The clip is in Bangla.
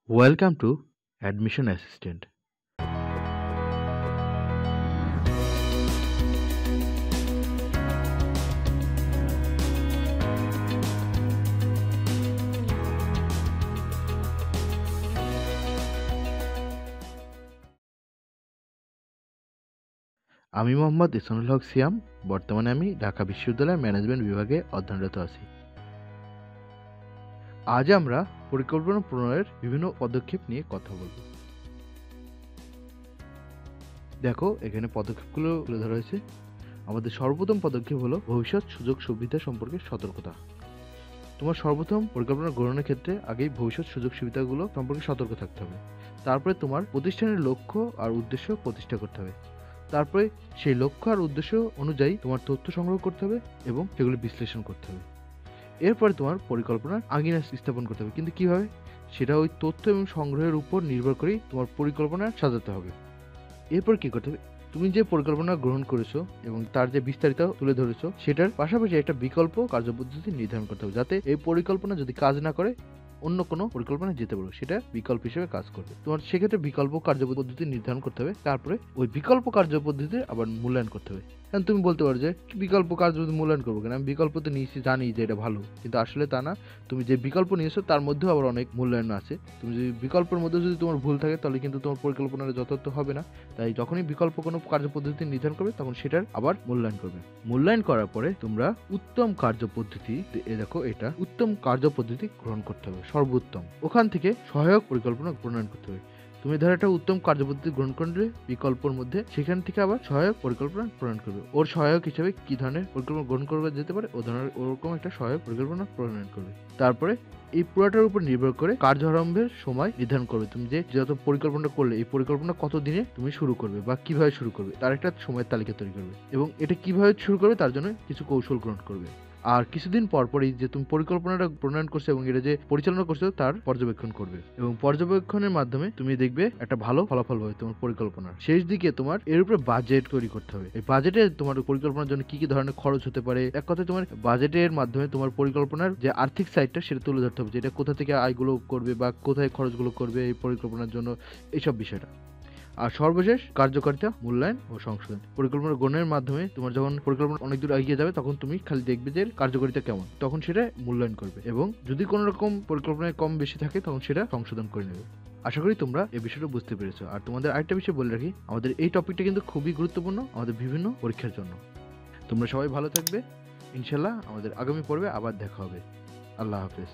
Welcome to Admission Assistant. আমি মোহাম্মদ ইহসানুল হক সিয়াম। বর্তমানে আমি ঢাকা বিশ্ববিদ্যালয়ের ম্যানেজমেন্ট বিভাগে অধ্যয়নরত আছি। আজ আমরা পরিকল্পনা প্রণয়নের বিভিন্ন পদক্ষেপ নিয়ে কথা বলব। দেখো, এখানে পদক্ষেপগুলো তুলে ধরা হয়েছে। আমাদের সর্বপ্রথম পদক্ষেপ হলো ভবিষ্যৎ সুযোগ সুবিধা সম্পর্কে সতর্কতা। তোমার সর্বপ্রথম পরিকল্পনা গ্রহণের ক্ষেত্রে আগেই ভবিষ্যৎ সুযোগ সুবিধাগুলো সম্পর্কে সতর্ক থাকতে হবে। তারপরে তোমার প্রতিষ্ঠানের লক্ষ্য আর উদ্দেশ্য প্রতিষ্ঠা করতে হবে। তারপরে সেই লক্ষ্য আর উদ্দেশ্য অনুযায়ী তোমার তথ্য সংগ্রহ করতে হবে এবং সেগুলি বিশ্লেষণ করতে হবে। এরপরে তোমার পরিকল্পনার আঙিনা স্থাপন করতে হবে, কিন্তু কিভাবে সেটা ওই তথ্য এবং সংগ্রহের উপর নির্ভর করেই তোমার পরিকল্পনা সাজাতে হবে। এরপর কি করতে হবে, তুমি যে পরিকল্পনা গ্রহণ করেছো এবং তার যে বিস্তারিত তুলে ধরেছো সেটার পাশাপাশি একটা বিকল্প কার্যপদ্ধতি নির্ধারণ করতে হবে, যাতে এই পরিকল্পনা যদি কাজ না করে অন্য কোনো পরিকল্পনা যেতে পারো, সেটা বিকল্প হিসেবে কাজ করবে। তোমার সেক্ষেত্রে বিকল্প কার্যপদ্ধতি নির্ধারণ করতে হবে। তারপরে ওই বিকল্প কার্যপদ্ধতি আবার মূল্যায়ন করতে হবে। কারণ তুমি বলতে পারো যে বিকল্প কার্যপদ্ধতি মূল্যায়ন করবো কেন, আমি বিকল্প তো নিয়েছি, জানি যে এটা ভালো, কিন্তু আসলে তা না। তুমি যে বিকল্প নিয়েছো তার মধ্যেও আবার অনেক মূল্যায়ন আছে। তুমি যদি বিকল্পের মধ্যে যদি তোমার ভুল থাকে তাহলে কিন্তু তোমার পরিকল্পনাটা যথার্থ হবে না। তাই যখনই বিকল্প কোনো কার্যপদ্ধতি নির্ধারণ করবে তখন সেটার আবার মূল্যায়ন করবে। মূল্যায়ন করার পরে তোমরা উত্তম কার্যপদ্ধতি, দেখো এটা উত্তম কার্যপদ্ধতি গ্রহণ করতে হবে, সর্বোত্তম। ওখান থেকে সহায়ক পরিকল্পনা প্রণয়ন করতে হবে। তুমি ধরো একটা উত্তম কার্যপদ্ধতি গ্রহণ করলে বিকল্পর মধ্যে, সেখান থেকে আবার সহায়ক পরিকল্পনা প্রণয়ন করবে। ওর সহায়ক হিসেবে কি ধরনের পরিকল্পনা গ্রহণ করা যেতে পারে, ও ধরনের ওরকম একটা সহায়ক পরিকল্পনা প্রণয়ন করবে। তারপরে এই পুরোটার উপর নির্ভর করে কার্য আরম্ভের সময় নির্ধারণ করবে। তুমি যে যত পরিকল্পনা করলে এই পরিকল্পনা কত দিনে তুমি শুরু করবে বা কিভাবে শুরু করবে তার একটা সময়ের তালিকা তৈরি করবে, এবং এটা কিভাবে শুরু করবে তার জন্য কিছু কৌশল গ্রহণ করবে। আর কিছুদিন পরপরই যে তুমি পরিকল্পনাটা প্রণয়ন করছো এবং এটা যে পরিচালনা করছো তার পর্যবেক্ষণ করবে, এবং পর্যবেক্ষণের মাধ্যমে তুমি দেখবে একটা ভালো ফলাফল হবে তোমার পরিকল্পনার। শেষ দিকে তোমার এর উপরে বাজেট তৈরি করতে হবে। এই বাজেটে তোমার পরিকল্পনার জন্য কি কি ধরনের খরচ হতে পারে, এক কথায় তোমার বাজেটের মাধ্যমে তোমার পরিকল্পনার যে আর্থিক সাইডটা সেটা তুলে ধরতে হবে, যে এটা কোথা থেকে আয়গুলো করবে বা কোথায় খরচগুলো করবে এই পরিকল্পনার জন্য, এইসব বিষয়টা। আর সর্বশেষ কার্যকারিতা মূল্যায়ন ও সংশোধন। পরিকল্পনা গ্রহণের মাধ্যমে তোমার যখন পরিকল্পনা অনেক দূর এগিয়ে যাবে তখন তুমি খালি দেখবে যে কার্যকারিতা কেমন, তখন সেটা মূল্যায়ন করবে, এবং যদি কোনো রকম পরিকল্পনায় কম বেশি থাকে তখন সেটা সংশোধন করে নেবে। আশা করি তোমরা এই বিষয়টা বুঝতে পেরেছো। আর তোমাদের আরেকটা বিষয় বলে রাখি, আমাদের এই টপিকটা কিন্তু খুবই গুরুত্বপূর্ণ আমাদের বিভিন্ন পরীক্ষার জন্য। তোমরা সবাই ভালো থাকবে। ইনশাল্লাহ আমাদের আগামী পর্বে আবার দেখা হবে। আল্লাহ হাফেজ।